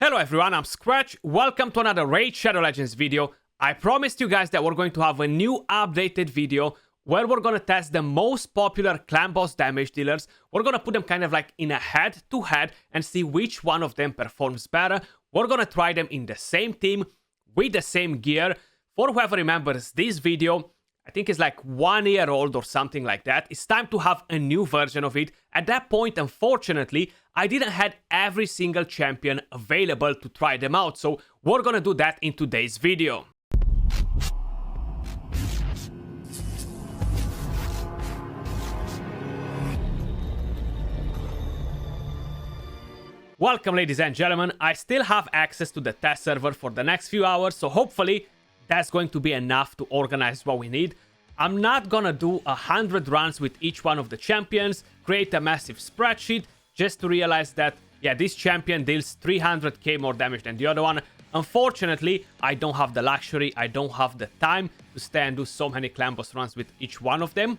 Hello everyone, I'm Skratch. Welcome to another Raid Shadow Legends video. I promised you guys that we're going to have a new updated video where we're going to test the most popular clan boss damage dealers. We're going to put them kind of like in a head-to-head and see which one of them performs better. We're going to try them in the same team with the same gear. For whoever remembers this video, I think it's like 1 year old or something like that. It's time to have a new version of it. At that point, unfortunately, I didn't have every single champion available to try them out. So we're gonna do that in today's video. Welcome, ladies and gentlemen. I still have access to the test server for the next few hours, so hopefully that's going to be enough to organize what we need. I'm not gonna do 100 runs with each one of the champions, create a massive spreadsheet, just to realize that, yeah, this champion deals 300k more damage than the other one. Unfortunately, I don't have the luxury, I don't have the time to stay and do so many clan boss runs with each one of them.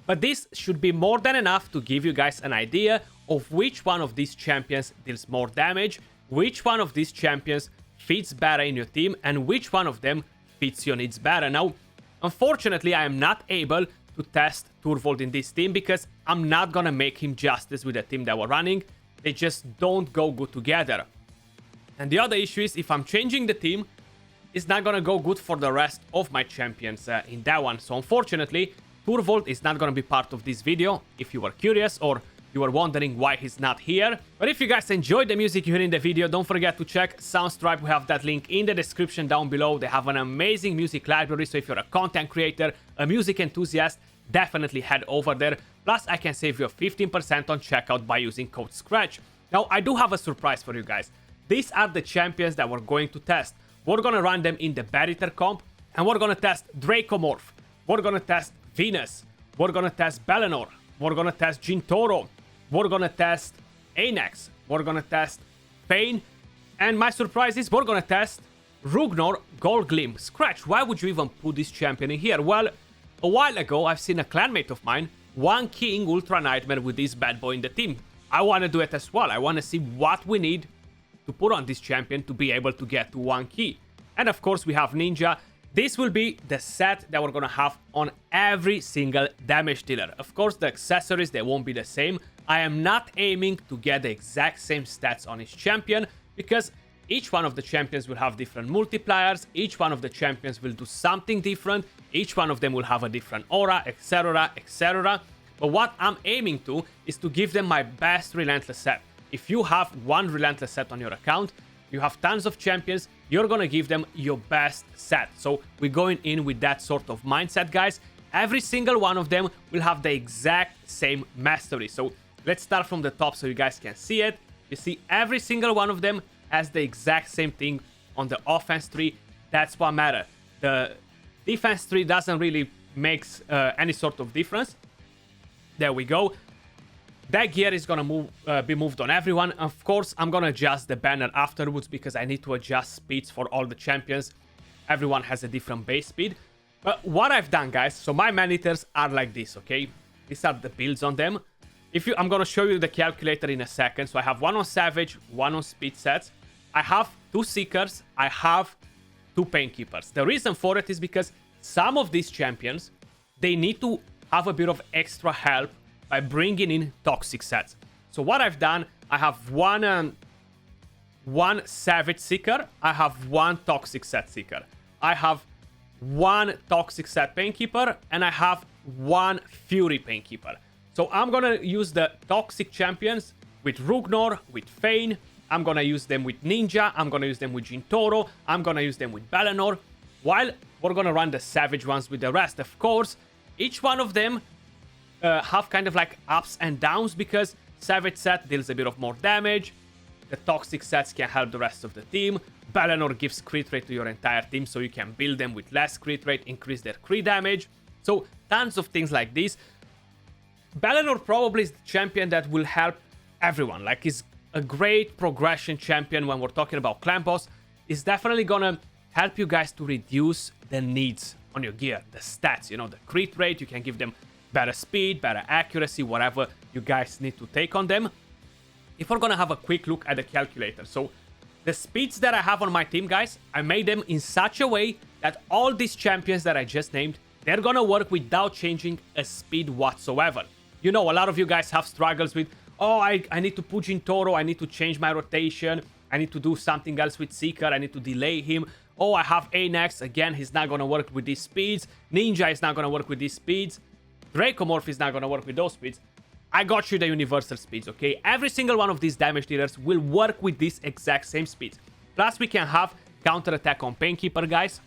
But this should be more than enough to give you guys an idea of which one of these champions deals more damage, which one of these champions fits better in your team, and which one of them fits your needs better. Now, unfortunately, I am not able to test Turvold in this team because I'm not gonna make him justice with the team that we're running. They just don't go good together. And the other issue is, if I'm changing the team, it's not gonna go good for the rest of my champions in that one. So unfortunately, Turvold is not gonna be part of this video, if you were curious, or you were wondering why he's not here. But if you guys enjoyed the music you hear in the video, don't forget to check Soundstripe. We have that link in the description down below. They have an amazing music library, so if you're a content creator, a music enthusiast, definitely head over there. Plus, I can save you 15% on checkout by using code Skratch. Now, I do have a surprise for you guys. These are the champions that we're going to test. We're gonna run them in the Better comp, and we're gonna test Draco Morph. We're gonna test Venus. We're gonna test Belanor. We're gonna test Jintoro. We're gonna test Anax. We're gonna test Fayne. And my surprise is we're gonna test Rugnor Gold Gleam. Skratch, why would you even put this champion in here? Well, a while ago, I've seen a clanmate of mine, One King Ultra Nightmare, with this bad boy in the team. I want to do it as well. I want to see what we need to put on this champion to be able to get to 1 key. And of course, we have Ninja. This will be the set that we're gonna have on every single damage dealer. Of course, the accessories, they won't be the same. I am not aiming to get the exact same stats on each champion, because each one of the champions will have different multipliers, each one of the champions will do something different, each one of them will have a different aura, etc, etc. But what I'm aiming to is to give them my best Relentless set. If you have one Relentless set on your account, you have tons of champions, you're gonna give them your best set. So we're going in with that sort of mindset, guys. Every single one of them will have the exact same mastery. So let's start from the top so you guys can see it. You see, every single one of them has the exact same thing on the offense tree. That's what matters. The defense tree doesn't really make any sort of difference. There we go. That gear is gonna be moved on everyone. Of course, I'm gonna adjust the banner afterwards because I need to adjust speeds for all the champions. Everyone has a different base speed. But what I've done, guys, so my man-eaters are like this, okay? These are the builds on them. I'm gonna show you the calculator in a second. So I have one on Savage, one on speed sets. I have 2 Seekers, I have 2 Painkeepers. The reason for it is because some of these champions, they need to have a bit of extra help by bringing in toxic sets. So what I've done, I have one Savage Seeker, I have 1 toxic set Seeker. I have 1 toxic set Painkeeper, and I have 1 Fury Painkeeper. So I'm gonna use the toxic champions with Rugnor, with Fayne. I'm gonna use them with Ninja. I'm gonna use them with Jintoro. I'm gonna use them with Belanor. While we're gonna run the Savage ones with the rest. Of course, each one of them have kind of like ups and downs, because Savage set deals a bit of more damage. The toxic sets can help the rest of the team. Belanor gives crit rate to your entire team, so you can build them with less crit rate, increase their crit damage. So tons of things like this. Belanor probably is the champion that will help everyone. Like, he's a great progression champion when we're talking about clan boss. It's definitely gonna help you guys to reduce the needs on your gear, the stats, you know, the crit rate. You can give them better speed, better accuracy, whatever you guys need to take on them. If we're gonna have a quick look at the calculator, so The speeds that I have on my team, guys, I made them in such a way that all these champions that I just named, they're gonna work without changing a speed whatsoever. You know, a lot of you guys have struggles with, oh, I need to put Jintoro, I need to change my rotation, I need to do something else with Seeker, I need to delay him. Oh, I have Anax, again, he's not gonna work with these speeds. Ninja is not gonna work with these speeds. Draco Morph is not gonna work with those speeds. I got you the universal speeds, okay? Every single one of these damage dealers will work with these exact same speeds. Plus, we can have counter attack on Painkeeper, guys.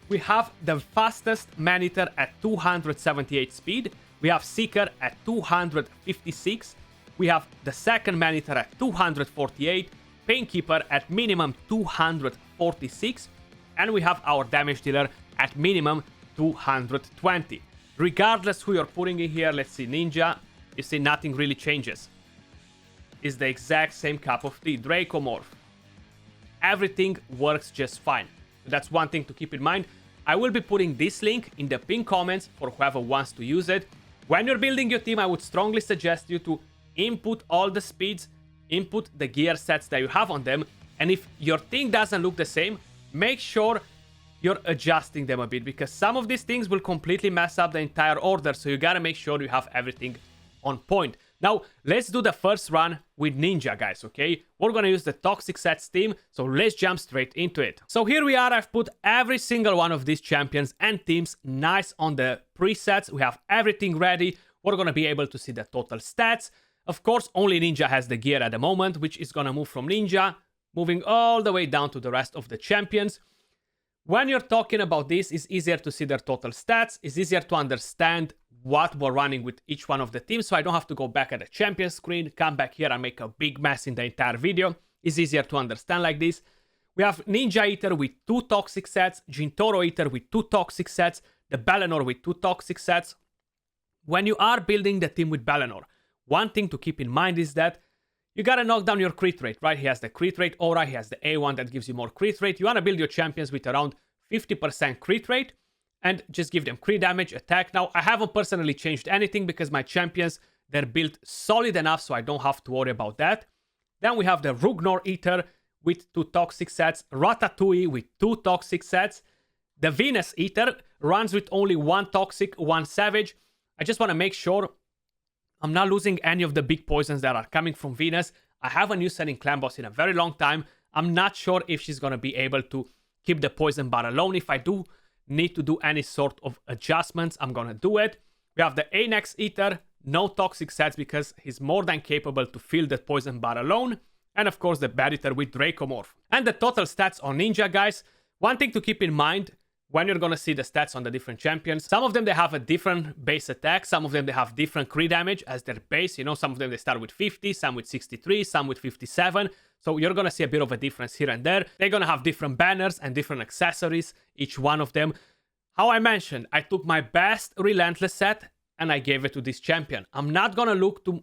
We have the fastest man-eater at 278 speed. We have Seeker at 256. We have the second man-eater at 248. Painkeeper at minimum 246. And we have our damage dealer at minimum 220. Regardless who you're putting in here, let's see, Ninja, you see nothing really changes. It's the exact same cup of tea. Draco Morph. Everything works just fine. That's one thing to keep in mind. I will be putting this link in the pinned comments for whoever wants to use it. When you're building your team, I would strongly suggest you to input all the speeds, input the gear sets that you have on them, and if your thing doesn't look the same, make sure you're adjusting them a bit, because some of these things will completely mess up the entire order, so you gotta make sure you have everything on point. Now, let's do the first run with Ninja, guys, okay? We're gonna use the Toxic Sets team, so let's jump straight into it. So here we are, I've put every single one of these champions and teams nice on the presets. We have everything ready. We're gonna be able to see the total stats. Of course, only Ninja has the gear at the moment, which is gonna move from Ninja, moving all the way down to the rest of the champions. When you're talking about this, it's easier to see their total stats. It's easier to understand what we're running with each one of the teams, so I don't have to go back at the champion screen, come back here and make a big mess in the entire video. It's easier to understand like this. We have Ninja Eater with 2 toxic sets, Jintoro Eater with 2 toxic sets, the Belanor with 2 toxic sets. When you are building the team with Belanor, one thing to keep in mind is that you gotta knock down your crit rate, right? He has the crit rate aura, he has the A1 that gives you more crit rate. You wanna build your champions with around 50% crit rate, and just give them crit damage, attack. Now, I haven't personally changed anything because my champions, they're built solid enough, so I don't have to worry about that. Then we have the Rugnor Eater with 2 toxic sets, Ratatouille with 2 toxic sets. The Venus Eater runs with only 1 toxic, 1 savage. I just want to make sure I'm not losing any of the big poisons that are coming from Venus. I haven't used her in Clan Boss in a very long time. I'm not sure if she's going to be able to keep the poison bar alone. If I do need to do any sort of adjustments, I'm gonna do it. We have the Anax Eater, no toxic sets because he's more than capable to fill the poison bar alone. And of course the Bad Eater with Draco Morph. And the total stats on Ninja, guys. One thing to keep in mind when you're gonna see the stats on the different champions, some of them they have a different base attack, some of them they have different crit damage as their base. You know, some of them they start with 50, some with 63, some with 57. So you're gonna see a bit of a difference here and there. They're gonna have different banners and different accessories, each one of them. How I mentioned, I took my best Relentless set and I gave it to this champion. I'm not gonna look to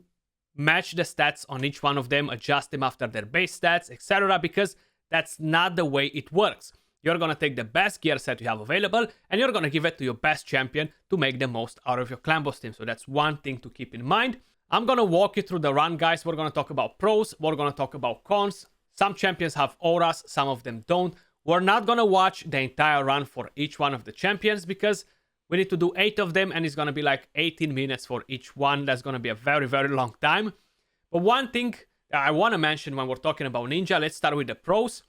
match the stats on each one of them, adjust them after their base stats, etc. because that's not the way it works. You're gonna take the best gear set you have available and you're gonna give it to your best champion to make the most out of your Clan Boss team. So that's one thing to keep in mind. I'm gonna walk you through the run, guys. We're gonna talk about pros, we're gonna talk about cons. Some champions have auras, some of them don't. We're not gonna watch the entire run for each one of the champions because we need to do 8 of them and it's gonna be like 18 minutes for each one. That's gonna be a very, very long time. But one thing that I wanna mention when we're talking about Ninja, let's start with the pros.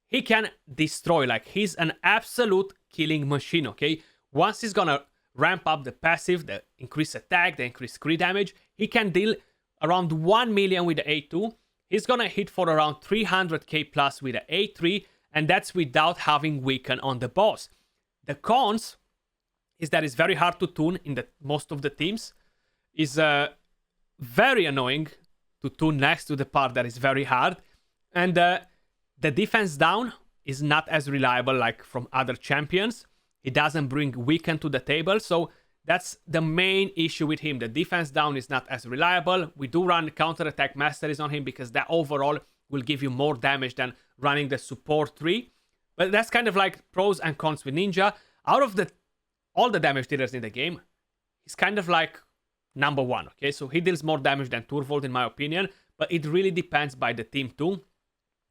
He can destroy, like he's an absolute killing machine, okay? Once he's gonna ramp up the passive, the increased attack, the increased crit damage, he can deal around 1 million with the A2. He's gonna hit for around 300k plus with the A3, and that's without having weaken on the boss. The cons is that it's very hard to tune in most of the teams. Is very annoying to tune next to the part that is very hard. And the defense down is not as reliable like from other champions. He doesn't bring weaken to the table, so that's the main issue with him. The defense down is not as reliable. We do run counter-attack masteries on him because that overall will give you more damage than running the support tree. But that's kind of like pros and cons with Ninja. Out of all the damage dealers in the game, he's kind of like number 1, okay? So he deals more damage than Turvold in my opinion, but it really depends by the team too.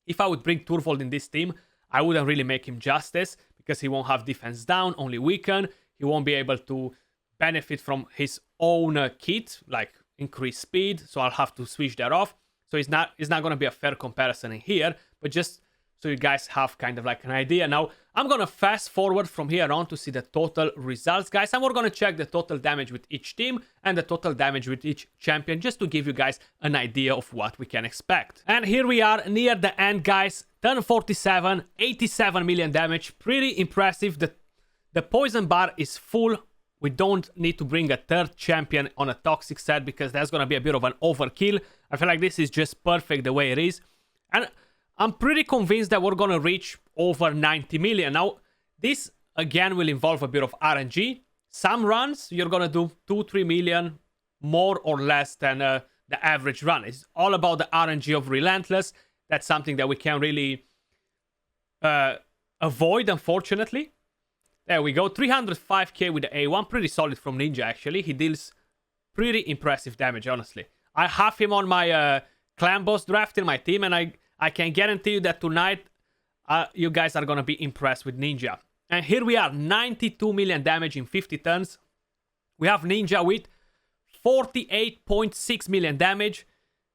If I would bring Turvold in this team, I wouldn't really make him justice because he won't have defense down, only weaken. He won't be able to benefit from his own kit, like increased speed, so I'll have to switch that off. So it's not going to be a fair comparison in here, but just so you guys have kind of like an idea. Now, I'm going to fast forward from here on to see the total results, guys. And we're going to check the total damage with each team and the total damage with each champion, just to give you guys an idea of what we can expect. And here we are near the end, guys. Turn 47, 87 million damage. Pretty impressive. The poison bar is full. We don't need to bring a third champion on a toxic set because that's going to be a bit of an overkill. I feel like this is just perfect the way it is. And I'm pretty convinced that we're going to reach over 90 million. Now, this again will involve a bit of RNG. Some runs, you're going to do 2-3 million more or less than the average run. It's all about the RNG of Relentless. That's something that we can't really avoid, unfortunately. There we go, 305k with the A1, pretty solid from Ninja actually. He deals pretty impressive damage, honestly. I have him on my clan boss draft in my team, and I can guarantee you that tonight you guys are gonna be impressed with Ninja. And here we are, 92 million damage in 50 turns. We have Ninja with 48.6 million damage.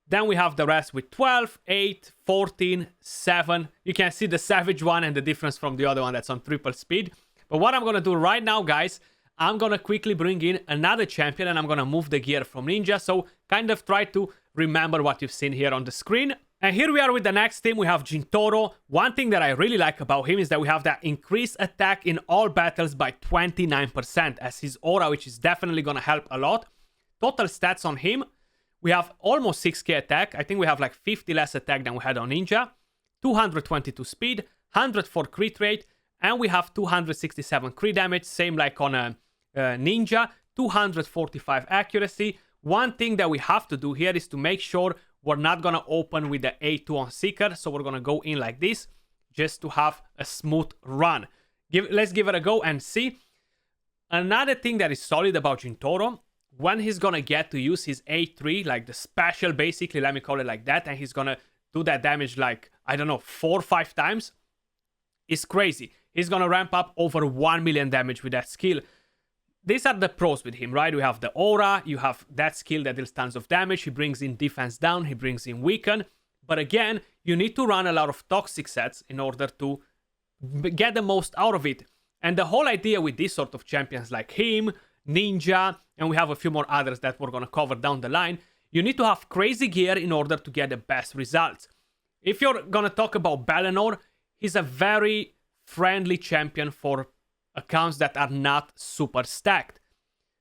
Then we have the rest with 12, 8, 14, 7. You can see the Savage one and the difference from the other one that's on triple speed. But what I'm going to do right now, guys, I'm going to quickly bring in another champion and I'm going to move the gear from Ninja. So kind of try to remember what you've seen here on the screen. And here we are with the next team. We have Jintoro. One thing that I really like about him is that we have that increased attack in all battles by 29% as his aura, which is definitely going to help a lot. Total stats on him. We have almost 6k attack. I think we have like 50 less attack than we had on Ninja. 222 speed, 104 crit rate. And we have 267 crit damage, same like on Ninja, 245 accuracy. One thing that we have to do here is to make sure we're not going to open with the A2 on Seeker. So we're going to go in like this, just to have a smooth run. Let's give it a go and see. Another thing that is solid about Jintoro, when he's going to get to use his A3, like the special basically, let me call it like that, and he's going to do that damage like, I don't know, 4 or 5 times, it's crazy. He's going to ramp up over 1 million damage with that skill. These are the pros with him, right? We have the aura, you have that skill that deals tons of damage, he brings in defense down, he brings in weaken. But again, you need to run a lot of toxic sets in order to get the most out of it. And the whole idea with these sort of champions like him, Ninja, and we have a few more others that we're going to cover down the line, you need to have crazy gear in order to get the best results. If you're going to talk about Belanor, he's a very friendly champion for accounts that are not super stacked.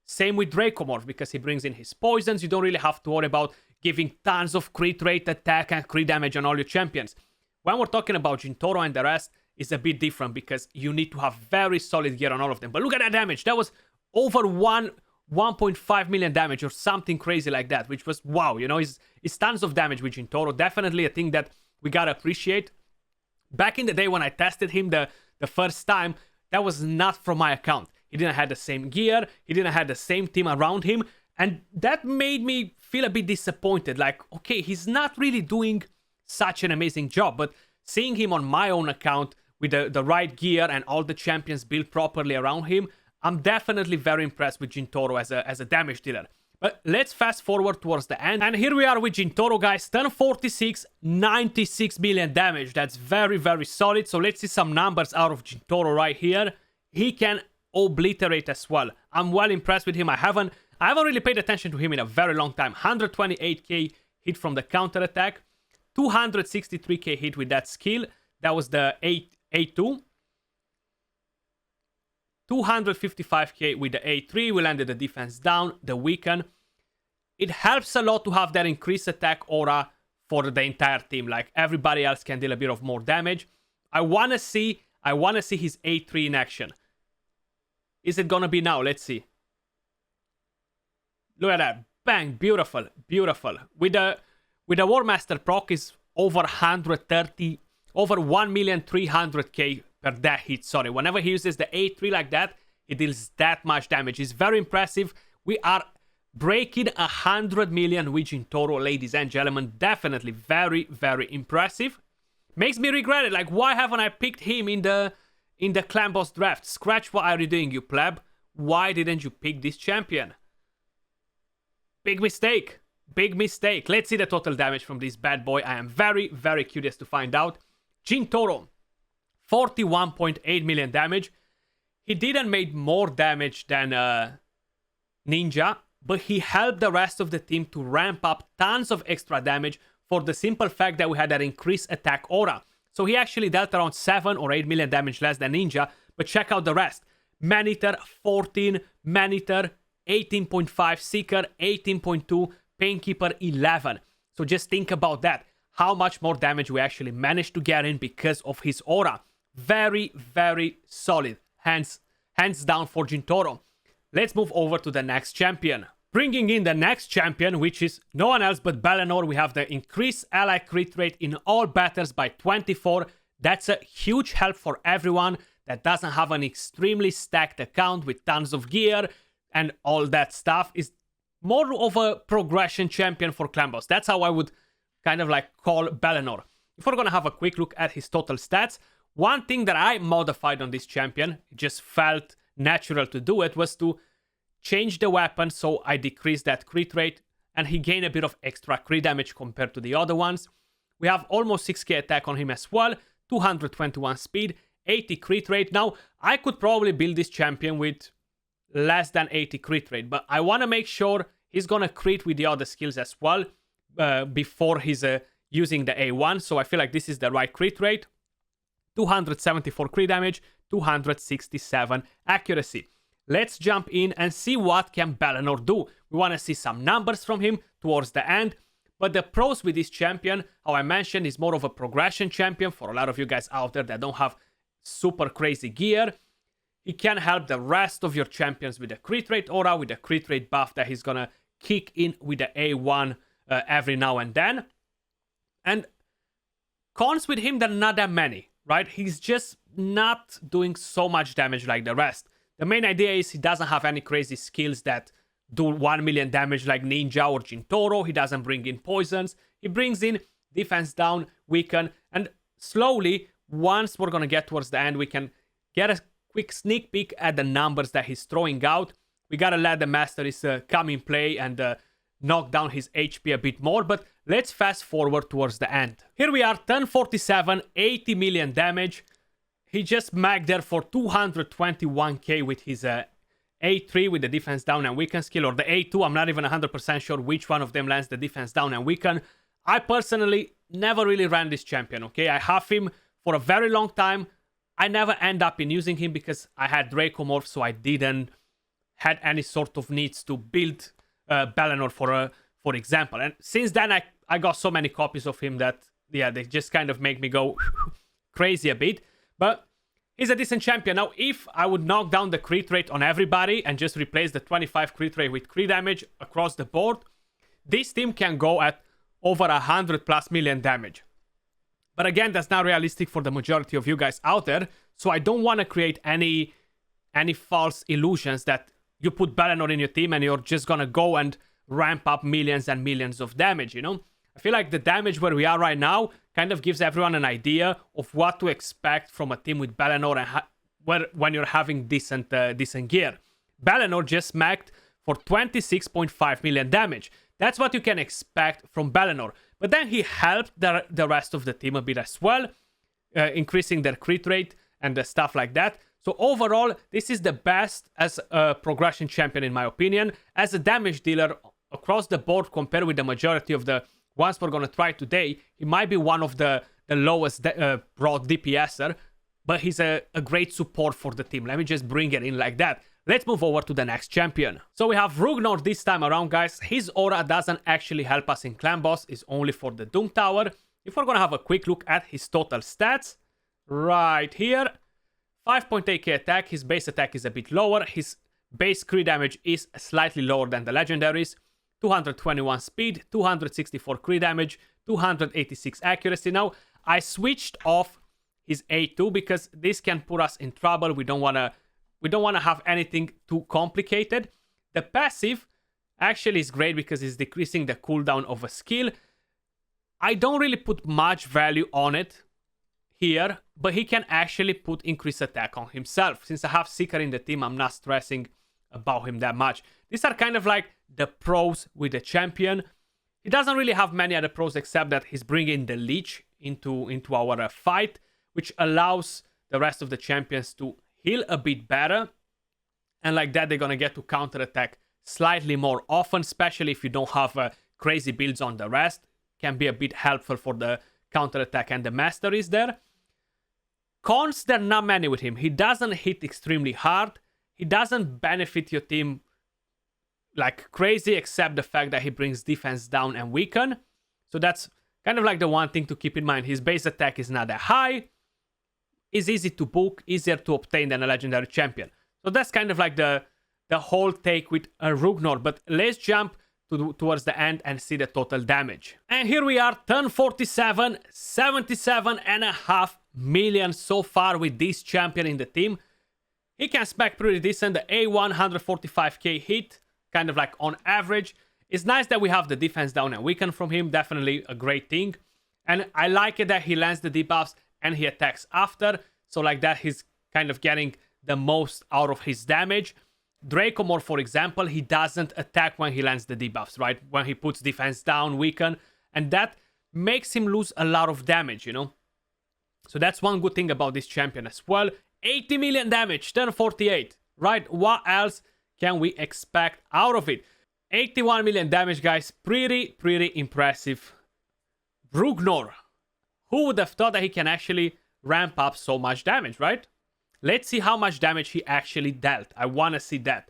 Same with Draco because he brings in his poisons. You don't really have to worry about giving tons of crit rate, attack, and crit damage on all your champions. When we're talking about Jintoro and the rest, it's a bit different because you need to have very solid gear on all of them. But look at that damage. That was over 1.5 million damage or something crazy like that, which was wow. You know, it's tons of damage with Jintoro. Definitely a thing that we gotta appreciate. Back in the day when I tested him the first time, that was not from my account. He didn't have the same gear, he didn't have the same team around him, and that made me feel a bit disappointed. Like, okay, he's not really doing such an amazing job, but seeing him on my own account with the right gear and all the champions built properly around him, I'm definitely very impressed with Jintoro as a damage dealer. But let's fast forward towards the end. And here we are with Jintoro, guys. Turn 46, 96 million damage. That's very, very solid. So let's see some numbers out of Jintoro right here. He can obliterate as well. I'm well impressed with him. I haven't really paid attention to him in a very long time. 128k hit from the counter attack. 263k hit with that skill. That was the A2. 255k with the A3, we landed the defense down, the weaken. It helps a lot to have that increased attack aura for the entire team. Like everybody else can deal a bit of more damage. I wanna see his A3 in action. Is it gonna be now? Let's see. Look at that. Bang, beautiful, beautiful. With the War Master proc is over 130, over 1,300,000 per that hit, sorry. Whenever he uses the A3 like that, he deals that much damage. It's very impressive. We are breaking 100 million with Jintoro, ladies and gentlemen. Definitely very, very impressive. Makes me regret it. Like, why haven't I picked him in the clan boss draft? Skratch, what are you doing, you pleb? Why didn't you pick this champion? Big mistake. Big mistake. Let's see the total damage from this bad boy. I am very, very curious to find out. Jintoro, 41.8 million damage. He didn't make more damage than Ninja, but he helped the rest of the team to ramp up tons of extra damage for the simple fact that we had an increased attack aura. So he actually dealt around 7 or 8 million damage less than Ninja, but check out the rest. Maneater, 14, Maneater, 18.5, Seeker, 18.2, Painkeeper, 11. So just think about that. How much more damage we actually managed to get in because of his aura. Very, very solid. Hands down for Jintoro. Let's move over to the next champion. Bringing in the next champion, which is no one else but Belanor, we have the increased ally crit rate in all battles by 24. That's a huge help for everyone that doesn't have an extremely stacked account with tons of gear and all that stuff. Is more of a progression champion for clan boss. That's how I would kind of like call Belanor. If we're gonna have a quick look at his total stats, one thing that I modified on this champion, it just felt natural to do it, was to change the weapon so I decreased that crit rate and he gained a bit of extra crit damage compared to the other ones. We have almost 6k attack on him as well, 221 speed, 80 crit rate. Now, I could probably build this champion with less than 80 crit rate, but I want to make sure he's gonna crit with the other skills as well before he's using the A1, so I feel like this is the right crit rate. 274 crit damage, 267 accuracy. Let's jump in and see what can Belanor do. We want to see some numbers from him towards the end. But the pros with this champion, how I mentioned, is more of a progression champion for a lot of you guys out there that don't have super crazy gear. He can help the rest of your champions with the crit rate aura, with the crit rate buff that he's gonna kick in with the A1 every now and then. And cons with him, there are not that many, right? He's just not doing so much damage like the rest. The main idea is he doesn't have any crazy skills that do 1 million damage like Ninja or Jintoro. He doesn't bring in poisons. He brings in defense down, weaken, and slowly, once we're going to get towards the end, we can get a quick sneak peek at the numbers that he's throwing out. We got to let the Masteries come in play and knock down his HP a bit more, but let's fast forward towards the end. Here we are, turn 47, 80 million damage. He just magged there for 221k with his A3 with the defense down and weaken skill, or the A2. I'm not even 100% sure which one of them lands the defense down and weaken. I personally never really ran this champion, okay? I have him for a very long time. I never end up in using him because I had Draco morph, so I didn't had any sort of needs to build Belanor for example. And since then, I got so many copies of him that, yeah, they just kind of make me go crazy a bit. But he's a decent champion. Now, if I would knock down the crit rate on everybody and just replace the 25 crit rate with crit damage across the board, this team can go at over 100 plus million damage. But again, that's not realistic for the majority of you guys out there. So I don't want to create any false illusions that you put Belanor in your team and you're just going to go and ramp up millions and millions of damage, you know? I feel like the damage where we are right now kind of gives everyone an idea of what to expect from a team with Belanor and when you're having decent gear. Belanor just smacked for 26.5 million damage. That's what you can expect from Belanor. But then he helped the rest of the team a bit as well, increasing their crit rate and stuff like that. So overall, this is the best as a progression champion in my opinion. As a damage dealer across the board compared with the majority of the ones we're going to try today, he might be one of the lowest broad DPSer, but he's a great support for the team. Let me just bring it in like that. Let's move over to the next champion. So we have Rugnor this time around, guys. His aura doesn't actually help us in Clan Boss. It's only for the Doom Tower. If we're going to have a quick look at his total stats, right here, 5.8k attack. His base attack is a bit lower. His base crit damage is slightly lower than the legendaries. 221 speed, 264 crit damage, 286 accuracy. Now, I switched off his A2 because this can put us in trouble. We don't want to have anything too complicated. The passive actually is great because it's decreasing the cooldown of a skill. I don't really put much value on it here, but he can actually put increased attack on himself. Since I have Seeker in the team, I'm not stressing about him that much. These are kind of like the pros with the champion. He doesn't really have many other pros except that he's bringing the Leech into our fight, which allows the rest of the champions to heal a bit better. And like that, they're going to get to counterattack slightly more often, especially if you don't have crazy builds on the rest. Can be a bit helpful for the counterattack and the masteries there. Cons, there are not many with him. He doesn't hit extremely hard. He doesn't benefit your team like crazy, except the fact that he brings defense down and weaken. So that's kind of like the one thing to keep in mind. His base attack is not that high. Is easy to book, easier to obtain than a legendary champion. So that's kind of like the whole take with a Rugnor. But let's jump towards the end and see the total damage. And here we are, turn 47, 77.5 million so far with this champion in the team. He can spec pretty decent. The A1 145k hit, kind of like on average. It's nice that we have the defense down and weaken from him. Definitely a great thing. And I like it that he lands the debuffs and he attacks after. So like that, he's kind of getting the most out of his damage. Draco more, for example, he doesn't attack when he lands the debuffs, right? When he puts defense down, weaken. And that makes him lose a lot of damage, you know? So that's one good thing about this champion as well. 80 million damage, turn 48, right? What else can we expect out of it? 81 million damage, guys. Pretty impressive. Rugnor. Who would have thought that he can actually ramp up so much damage, right? Let's see how much damage he actually dealt. I want to see that.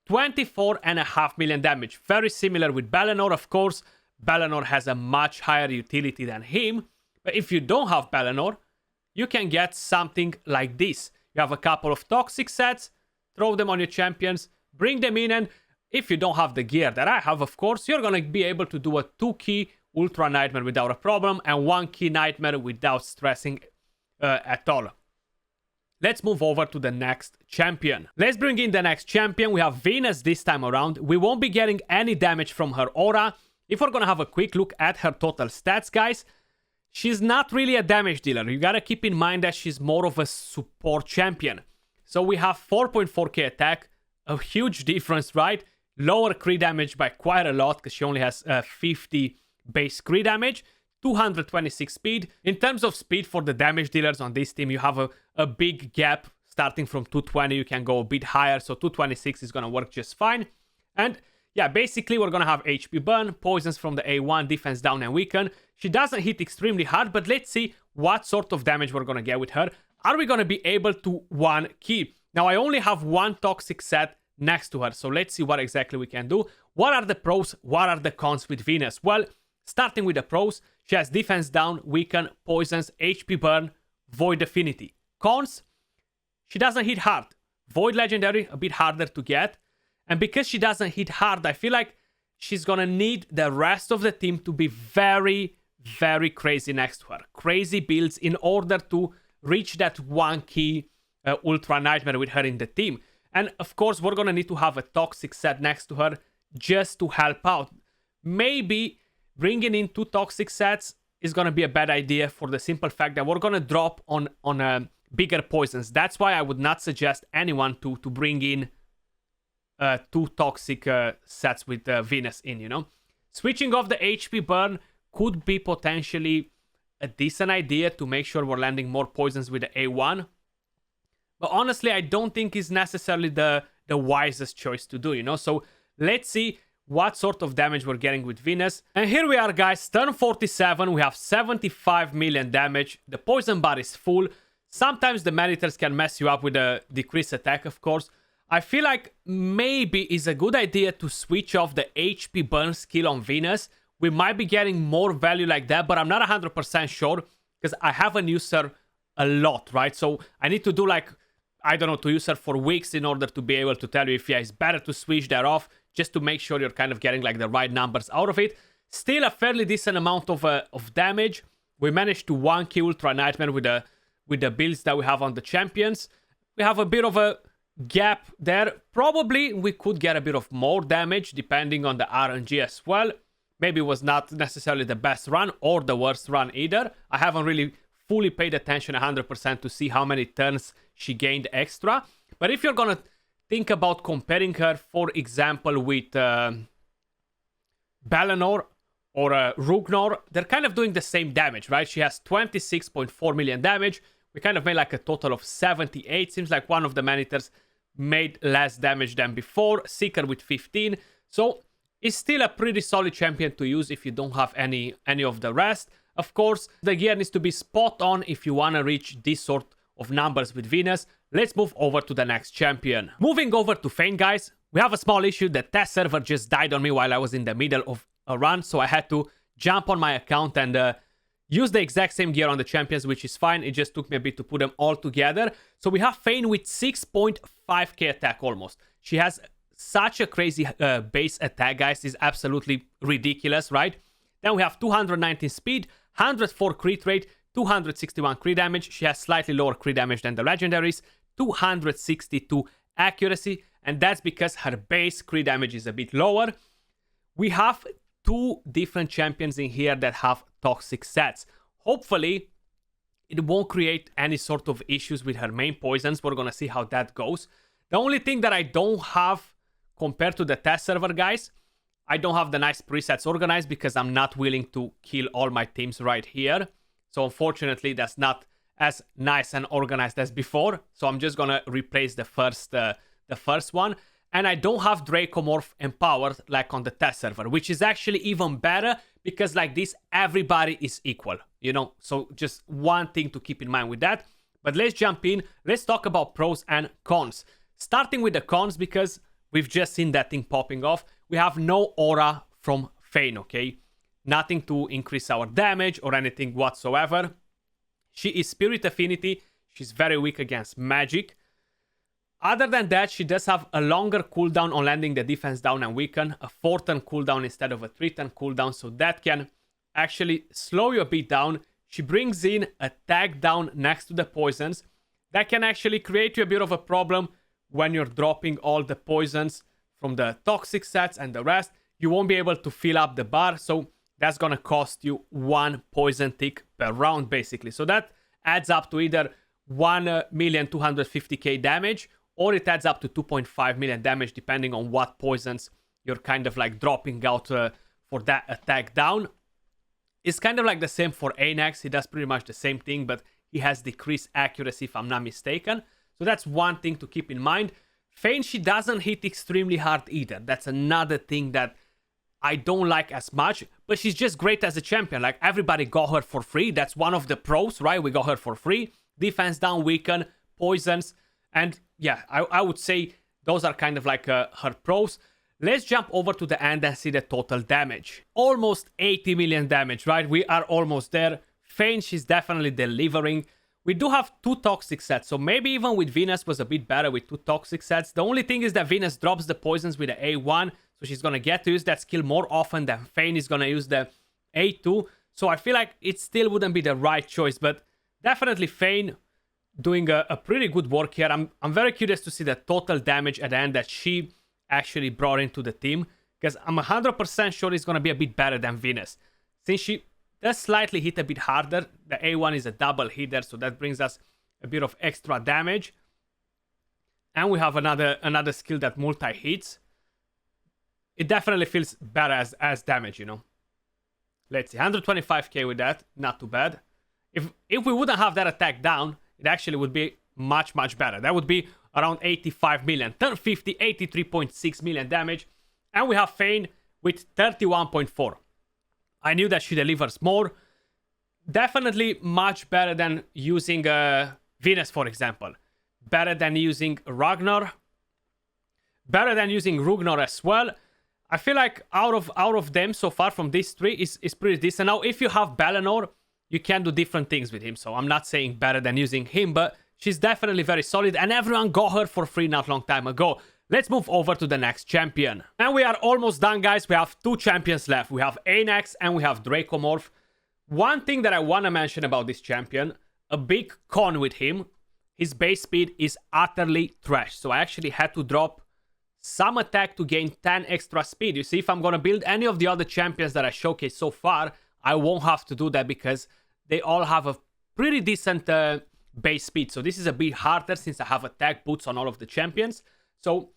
24.5 million damage. Very similar with Belanor, of course. Belanor has a much higher utility than him. But if you don't have Belanor, you can get something like this. You have a couple of toxic sets, throw them on your champions, bring them in, and if you don't have the gear that I have, of course, you're going to be able to do a 2-key Ultra Nightmare without a problem and 1-key Nightmare without stressing at all. Let's move over to the next champion. Let's bring in the next champion. We have Venus this time around. We won't be getting any damage from her aura. If we're going to have a quick look at her total stats, guys, she's not really a damage dealer. You gotta keep in mind that she's more of a support champion. So we have 4.4k attack, a huge difference, right? Lower crit damage by quite a lot because she only has 50 base crit damage, 226 speed. In terms of speed for the damage dealers on this team, you have a big gap. Starting from 220, you can go a bit higher, so 226 is gonna work just fine. And yeah, basically we're gonna have HP burn, poisons from the A1, defense down and weaken. She doesn't hit extremely hard, but let's see what sort of damage we're gonna get with her. Are we gonna be able to 1-key? Now I only have one toxic set next to her, so let's see what exactly we can do. What are the pros? What are the cons with Venus? Well, starting with the pros, she has defense down, weaken, poisons, HP burn, void affinity. Cons, she doesn't hit hard. Void legendary, a bit harder to get. And because she doesn't hit hard, I feel like she's gonna need the rest of the team to be very crazy next to her. Crazy builds in order to reach that 1-key Ultra Nightmare with her in the team. And of course, we're gonna need to have a toxic set next to her just to help out. Maybe bringing in 2 toxic sets is gonna be a bad idea for the simple fact that we're gonna drop on bigger poisons. That's why I would not suggest anyone to bring in 2 toxic sets with Venus in, you know. Switching off the HP burn could be potentially a decent idea to make sure we're landing more poisons with the A1. But honestly, I don't think it's necessarily the wisest choice to do, you know. So let's see what sort of damage we're getting with Venus. And here we are, guys. Turn 47. We have 75 million damage. The poison bar is full. Sometimes the Manitors can mess you up with a decreased attack, of course. I feel like maybe it's a good idea to switch off the HP burn skill on Venus. We might be getting more value like that, but I'm not 100% sure because I haven't used her a lot, right? So I need to do like, I don't know, to use her for weeks in order to be able to tell you if yeah, it's better to switch that off just to make sure you're kind of getting like the right numbers out of it. Still a fairly decent amount of damage. We managed to 1-key Ultra Nightmare with the builds that we have on the champions. We have a bit of a gap there. Probably we could get a bit of more damage depending on the RNG as well. Maybe it was not necessarily the best run or the worst run either. I haven't really fully paid attention 100% to see how many turns she gained extra. But if you're gonna think about comparing her, for example, with Belanor or Rugnor, they're kind of doing the same damage, right? She has 26.4 million damage. We kind of made like a total of 78. Seems like one of the man-eaters made less damage than before. Seeker with 15. So it's still a pretty solid champion to use if you don't have any of the rest. Of course, the gear needs to be spot on if you want to reach this sort of numbers with Venus. Let's move over to the next champion. Moving over to Fayne, guys. We have a small issue. The test server just died on me while I was in the middle of a run, so I had to jump on my account and use the exact same gear on the champions, which is fine. It just took me a bit to put them all together. So we have Fayne with 6.5k attack almost. She has such a crazy base attack, guys. It's absolutely ridiculous, right? Then we have 219 speed, 104 crit rate, 261 crit damage. She has slightly lower crit damage than the legendaries, 262 accuracy, and that's because her base crit damage is a bit lower. We have two different champions in here that have toxic sets. Hopefully, it won't create any sort of issues with her main poisons. We're gonna see how that goes. The only thing that I don't have compared to the test server, guys, I don't have the nice presets organized because I'm not willing to kill all my teams right here. So unfortunately, that's not as nice and organized as before. So I'm just gonna replace the first one. And I don't have Draco Morph empowered like on the test server, which is actually even better because like this, everybody is equal, you know? So just one thing to keep in mind with that. But let's jump in. Let's talk about pros and cons. Starting with the cons, because we've just seen that thing popping off. We have no aura from Fayne, okay? Nothing to increase our damage or anything whatsoever. She is Spirit Affinity. She's very weak against magic. Other than that, she does have a longer cooldown on landing the defense down and weaken, a 4-turn cooldown instead of a 3-turn cooldown, so that can actually slow you a bit down. She brings in a tag down next to the poisons. That can actually create you a bit of a problem when you're dropping all the poisons from the toxic sets and the rest. You won't be able to fill up the bar, so that's gonna cost you 1 poison tick per round, basically. So that adds up to either 1,250,000 damage, or it adds up to 2.5 million damage, depending on what poisons you're kind of like dropping out for that attack down. It's kind of like the same for Anax. He does pretty much the same thing, but he has decreased accuracy, if I'm not mistaken. So that's one thing to keep in mind. Fayne, she doesn't hit extremely hard either. That's another thing that I don't like as much, but she's just great as a champion. Like, everybody got her for free. That's one of the pros, right? We got her for free. Defense down, weaken, poisons, and yeah, I would say those are kind of like her pros. Let's jump over to the end and see the total damage. Almost 80 million damage, right? We are almost there. Fayne, she's definitely delivering. We do have 2 toxic sets, so maybe even with Venus was a bit better with 2 toxic sets. The only thing is that Venus drops the poisons with the A1, so she's gonna get to use that skill more often than Fayne is gonna use the A2. So I feel like it still wouldn't be the right choice, but definitely Fayne doing a pretty good work here. I'm very curious to see the total damage at the end that she actually brought into the team, because I'm 100% sure it's going to be a bit better than Venus. Since she does slightly hit a bit harder, the A1 is a double hitter, so that brings us a bit of extra damage. And we have another skill that multi-hits. It definitely feels better as damage, you know. Let's see, 125k with that, not too bad. If we wouldn't have that attack down, it actually would be much, much better. That would be around 85 million. Turn 50, 83.6 million damage. And we have Fayne with 31.4. I knew that she delivers more. Definitely much better than using Venus, for example. Better than using Rugnor. Better than using Rugnor as well. I feel like out of them so far from these 3 is pretty decent. Now, if you have Belanor, you can do different things with him. So I'm not saying better than using him, but she's definitely very solid. And everyone got her for free not long time ago. Let's move over to the next champion. And we are almost done, guys. We have 2 champions left. We have Anax and we have Draco Morph. One thing that I want to mention about this champion, a big con with him, his base speed is utterly trash. So I actually had to drop some attack to gain 10 extra speed. You see, if I'm going to build any of the other champions that I showcased so far, I won't have to do that because they all have a pretty decent base speed. So this is a bit harder since I have attack boots on all of the champions. So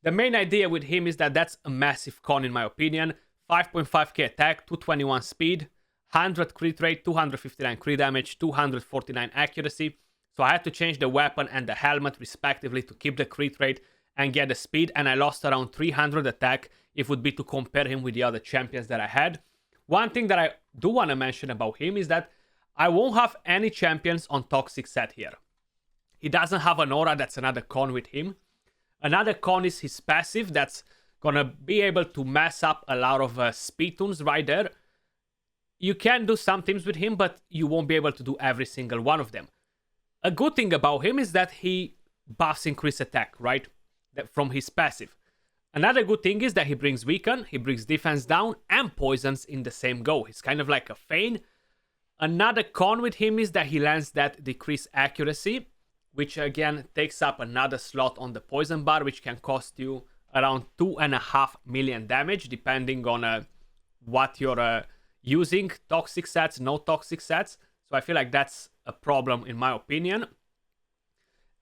the main idea with him is that that's a massive con in my opinion. 5.5k attack, 221 speed, 100 crit rate, 259 crit damage, 249 accuracy. So I had to change the weapon and the helmet respectively to keep the crit rate and get the speed, and I lost around 300 attack if it would be to compare him with the other champions that I had. One thing that I do want to mention about him is that I won't have any champions on toxic set here. He doesn't have an aura, that's another con with him. Another con is his passive, that's gonna be able to mess up a lot of speed tunes right there. You can do some things with him, but you won't be able to do every single one of them. A good thing about him is that he buffs increased attack, right? From his passive. Another good thing is that he brings weaken, he brings defense down, and poisons in the same go. He's kind of like a Fayne. Another con with him is that he lands that decreased accuracy, which again takes up another slot on the poison bar, which can cost you around 2.5 million damage, depending on what you're using. Toxic sets, no toxic sets. So I feel like that's a problem in my opinion.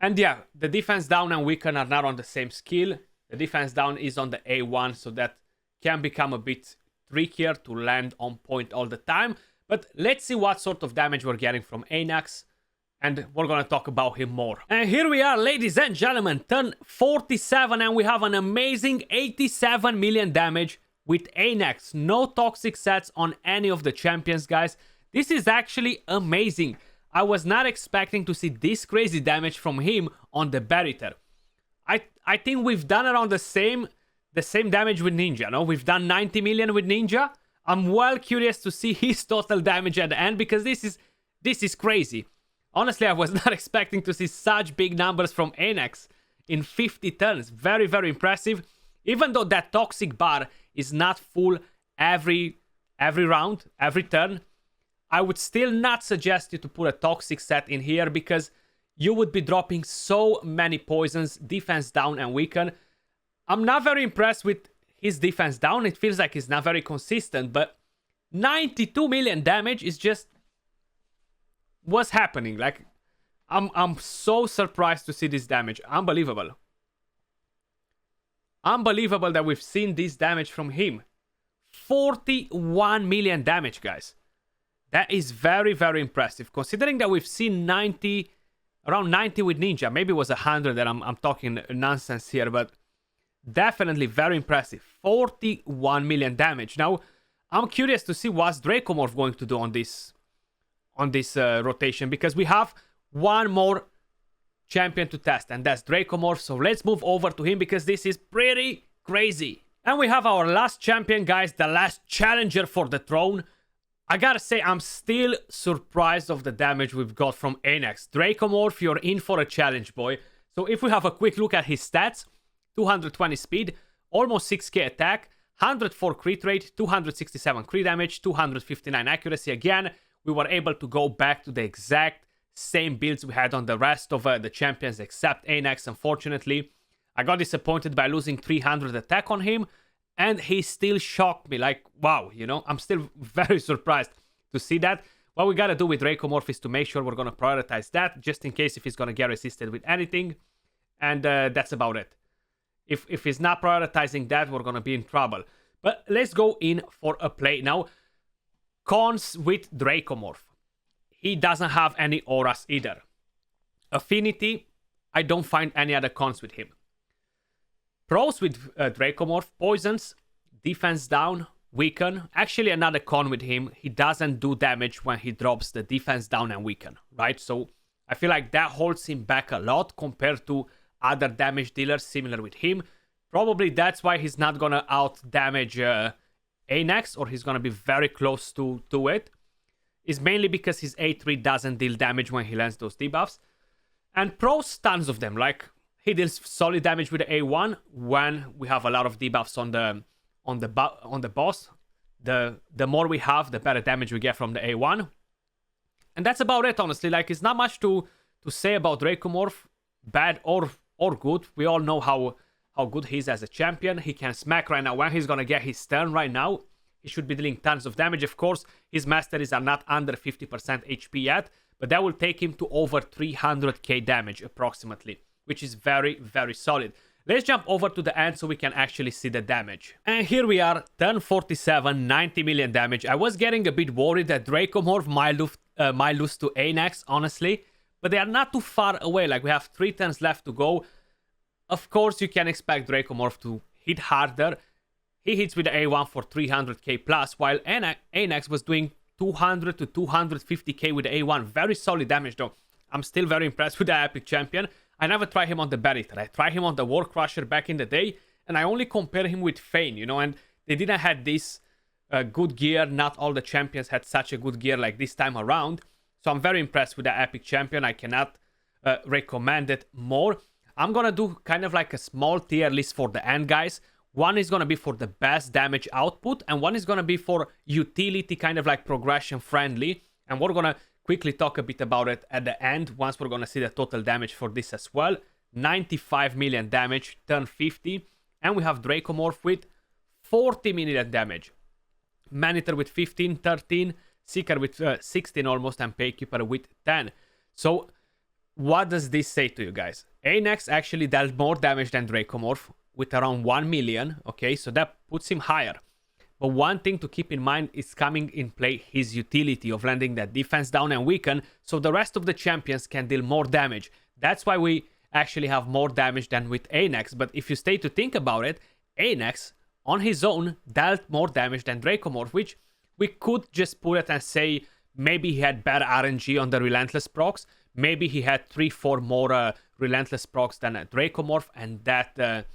And yeah, the defense down and weaken are not on the same skill. The defense down is on the A1, so that can become a bit trickier to land on point all the time. But let's see what sort of damage we're getting from Anax, and we're gonna talk about him more. And here we are, ladies and gentlemen, turn 47, and we have an amazing 87 million damage with Anax. No toxic sets on any of the champions, guys. This is actually amazing. I was not expecting to see this crazy damage from him on the Barrier. I think we've done around the same damage with Ninja, no? We've done 90 million with Ninja. I'm well curious to see his total damage at the end, because this is crazy. Honestly, I was not expecting to see such big numbers from Anax in 50 turns. Very, very impressive. Even though that toxic bar is not full every round, every turn, I would still not suggest you to put a toxic set in here, because you would be dropping so many poisons, defense down and weaken. I'm not very impressed with his defense down. It feels like he's not very consistent, but 92 million damage is just what's happening. Like, I'm so surprised to see this damage. Unbelievable. Unbelievable that we've seen this damage from him. 41 million damage, guys. That is very, very impressive, considering that we've seen around 90 with Ninja. Maybe it was 100 that I'm talking nonsense here, but definitely very impressive. 41 million damage. Now, I'm curious to see what's Dracomorph going to do on this rotation, because we have one more champion to test, and that's Dracomorph. So let's move over to him, because this is pretty crazy. And we have our last champion, guys, the last challenger for the throne. I gotta say, I'm still surprised of the damage we've got from Anax. Dracomorph, you're in for a challenge, boy. So if we have a quick look at his stats, 220 speed, almost 6k attack, 104 crit rate, 267 crit damage, 259 accuracy. Again, we were able to go back to the exact same builds we had on the rest of the champions except Anax, unfortunately. I got disappointed by losing 300 attack on him, and he still shocked me. Like, wow, you know, I'm still very surprised to see that. What we gotta do with Dracomorph is to make sure we're gonna prioritize that, just in case if he's gonna get resisted with anything. And that's about it. If he's not prioritizing that, we're gonna be in trouble. But let's go in for a play now. Cons with Dracomorph. He doesn't have any auras either. Affinity, I don't find any other cons with him. Pros with Dracomorph: poisons, defense down, weaken. Actually, another con with him, he doesn't do damage when he drops the defense down and weaken, right? So I feel like that holds him back a lot compared to other damage dealers similar with him. Probably that's why he's not gonna out damage Anax, or he's gonna be very close to it. It's mainly because his A3 doesn't deal damage when he lands those debuffs. And pros, tons of them. Like, he deals solid damage with the A1 when we have a lot of debuffs on the boss. The more we have, the better damage we get from the A1. And that's about it, honestly. Like, it's not much to say about Dracomorph, bad or good. We all know how good he is as a champion. He can smack right now. When he's gonna get his turn right now, he should be dealing tons of damage. Of course, his masteries are not under 50% HP yet, but that will take him to over 300k damage approximately, which is very, very solid. Let's jump over to the end so we can actually see the damage. And here we are, turn 47, 90 million damage. I was getting a bit worried that Draco Morph might lose to Anax, honestly, but they are not too far away. Like, we have 3 turns left to go. Of course, you can expect Draco Morph to hit harder. He hits with the A1 for 300k plus, while Anax was doing 200 to 250k with the A1. Very solid damage though. I'm still very impressed with the Epic Champion. I never tried him on the Barrister. I tried him on the War Crusher back in the day, and I only compare him with Fayne, you know, and they didn't have this good gear. Not all the champions had such a good gear like this time around. So I'm very impressed with the Epic Champion. I cannot recommend it more. I'm gonna do kind of like a small tier list for the end, guys. One is gonna be for the best damage output, and one is gonna be for utility, kind of like progression friendly. And we're gonna quickly talk a bit about it at the end, once we're gonna see the total damage for this as well. 95 million damage, turn 50. And we have Draco Morph with 40 million damage. Maneater with 15, 13. Seeker with 16 almost, and Paykeeper with 10. So what does this say to you guys? Anax actually dealt more damage than Draco Morph with around 1 million. Okay, so that puts him higher. But one thing to keep in mind is coming in play his utility of landing that defense down and weaken, so the rest of the champions can deal more damage. That's why we actually have more damage than with Anax. But if you stay to think about it, Anax on his own dealt more damage than Draco Morph, which we could just put it and say maybe he had better RNG on the Relentless procs. Maybe he had 3-4 more Relentless procs than a Draco Morph, and that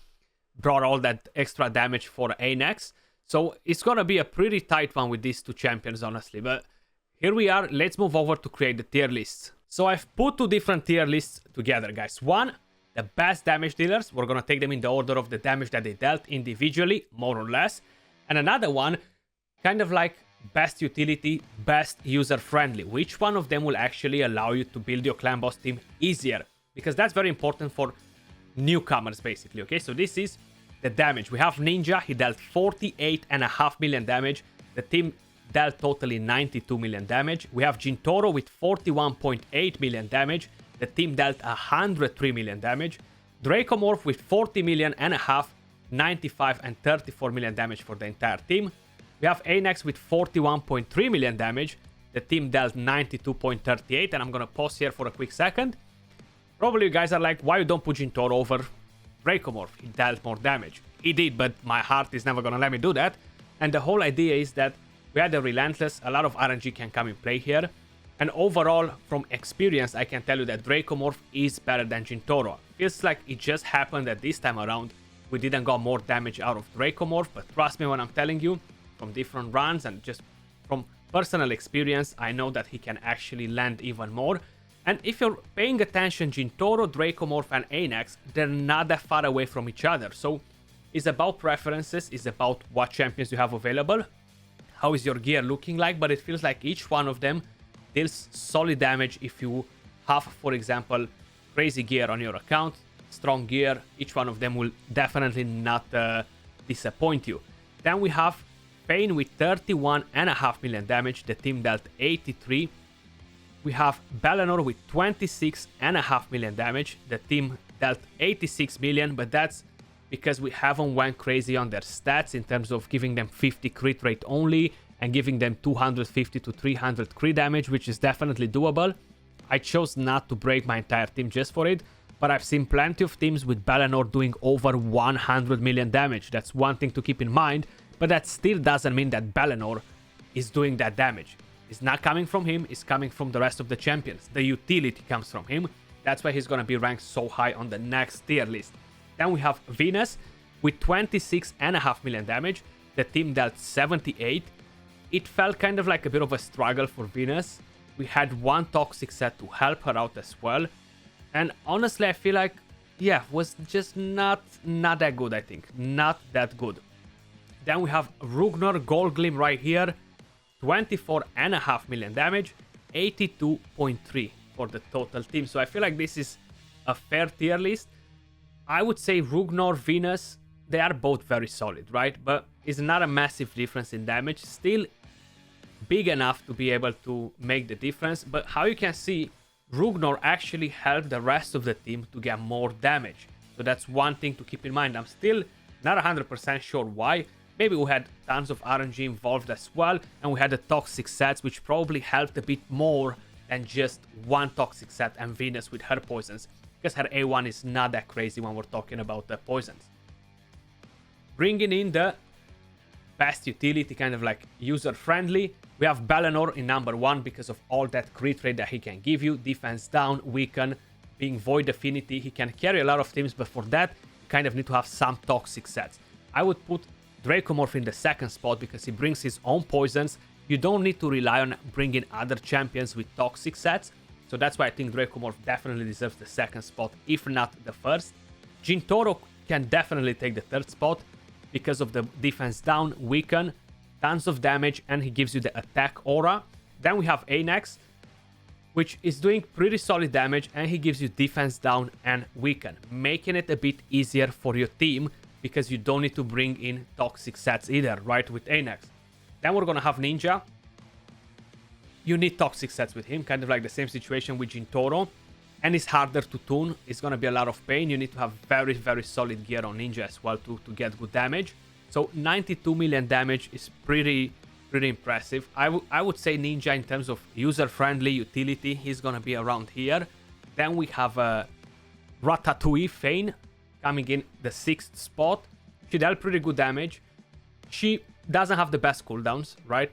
brought all that extra damage for Anax. So it's gonna be a pretty tight one with these two champions, honestly. But here we are. Let's move over to create the tier lists. So I've put 2 different tier lists together, guys. One, the best damage dealers. We're gonna take them in the order of the damage that they dealt individually, more or less. And another one, kind of like best utility, best user friendly. Which one of them will actually allow you to build your clan boss team easier? Because that's very important for newcomers, basically. Okay, so this is the damage. We have Ninja. He dealt 48.5 million damage. The team dealt totally 92 million damage. We have Jintoro with 41.8 million damage. The team dealt 103 million damage. Draco Morph with 40 million and a half, 95 and 34 million damage for the entire team. We have Anax with 41.3 million damage. The team dealt 92.38, and I'm gonna pause here for a quick second. Probably you guys are like, why you don't put Jintoro over Draco Morph? He dealt more damage. He did, but my heart is never gonna let me do that. And the whole idea is that we had the Relentless, a lot of RNG can come in play here. And overall, from experience, I can tell you that Draco Morph is better than Jintoro. Feels like it just happened that this time around we didn't got more damage out of Draco Morph, but trust me when I'm telling you, from different runs and just from personal experience, I know that he can actually land even more. And if you're paying attention, Jintoro, Draco Morph and Anax, they're not that far away from each other. So it's about preferences, it's about what champions you have available, how is your gear looking like, but it feels like each one of them deals solid damage if you have, for example, crazy gear on your account, strong gear. Each one of them will definitely not disappoint you. Then we have Fayne with 31.5 million damage. The team dealt 83. We have Belanor with 26.5 million damage. The team dealt 86 million, but that's because we haven't went crazy on their stats in terms of giving them 50 crit rate only and giving them 250 to 300 crit damage, which is definitely doable. I chose not to break my entire team just for it, but I've seen plenty of teams with Belanor doing over 100 million damage. That's one thing to keep in mind, but that still doesn't mean that Belanor is doing that damage. It's not coming from him, it's coming from the rest of the champions. The utility comes from him. That's why he's gonna be ranked so high on the next tier list. Then we have Venus with 26.5 million damage. The team dealt 78. It felt kind of like a bit of a struggle for Venus. We had one toxic set to help her out as well. And honestly, I feel like, yeah, was just not that good, I think. Not that good. Then we have Rugnor Gold Gleam right here. 24.5 million damage. 82.3 for the total team. So I feel like this is a fair tier list. I would say Rugnor, Venus, they are both very solid, right? But it's not a massive difference in damage. Still, big enough to be able to make the difference. But how you can see, Rugnor actually helped the rest of the team to get more damage. So that's one thing to keep in mind. I'm still not 100% sure why. Maybe we had tons of RNG involved as well, and we had the toxic sets, which probably helped a bit more than just one toxic set and Venus with her poisons, because her A1 is not that crazy when we're talking about the poisons. Bringing in the best utility, kind of like user-friendly, we have Belanor in number 1 because of all that crit rate that he can give you, defense down, weaken, being void affinity. He can carry a lot of teams, but for that, you kind of need to have some toxic sets. I would put Draco in the second spot because he brings his own poisons. You don't need to rely on bringing other champions with toxic sets. So that's why I think Draco definitely deserves the second spot, if not the first. Jintoro can definitely take the third spot because of the defense down, weaken, tons of damage, and he gives you the attack aura. Then we have Anax, which is doing pretty solid damage, and he gives you defense down and weaken, making it a bit easier for your team because you don't need to bring in toxic sets either, right, with Anax. Then we're gonna have Ninja. You need toxic sets with him, kind of like the same situation with Jintoro, and it's harder to tune. It's gonna be a lot of pain. You need to have very, very solid gear on Ninja as well to get good damage. So 92 million damage is pretty impressive. I would say Ninja, in terms of user-friendly utility, he's gonna be around here. Then we have Ratatouille Fayne coming in the 6th spot. She dealt pretty good damage. She doesn't have the best cooldowns, right?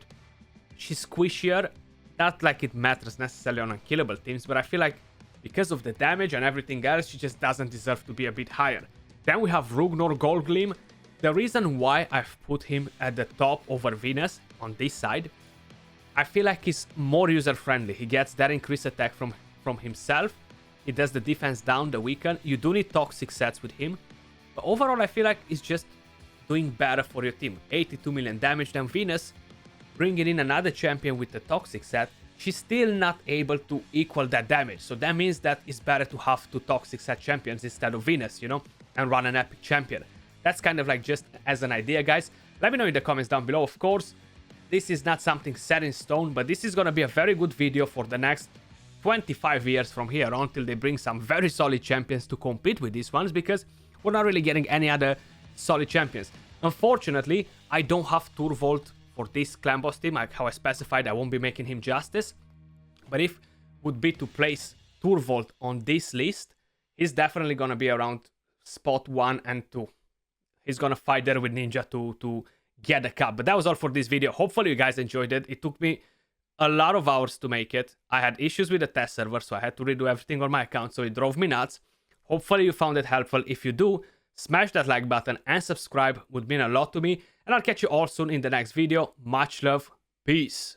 She's squishier. Not like it matters necessarily on unkillable teams, but I feel like because of the damage and everything else, she just doesn't deserve to be a bit higher. Then we have Rugnor Goldgleam. The reason why I've put him at the top over Venus on this side, I feel like he's more user-friendly. He gets that increased attack from himself. He does the defense down, the weaken. You do need toxic sets with him. But overall, I feel like he's just doing better for your team. 82 million damage. Then Venus, bringing in another champion with the toxic set, she's still not able to equal that damage. So that means that it's better to have 2 toxic set champions instead of Venus, you know, and run an epic champion. That's kind of like just as an idea, guys. Let me know in the comments down below. Of course, this is not something set in stone, but this is going to be a very good video for the next 25 years from here on, till they bring some very solid champions to compete with these ones, because we're not really getting any other solid champions. Unfortunately, I don't have Turvold for this clan boss team. Like how I specified, I won't be making him justice. But if would be to place Turvold on this list, he's definitely going to be around spot 1 and 2. He's going to fight there with Ninja to get the cup. But that was all for this video. Hopefully you guys enjoyed it. It took me a lot of hours to make it. I had issues with the test server, so I had to redo everything on my account, so it drove me nuts. Hopefully you found it helpful. If you do, smash that like button and subscribe, would mean a lot to me. And I'll catch you all soon in the next video. Much love. Peace.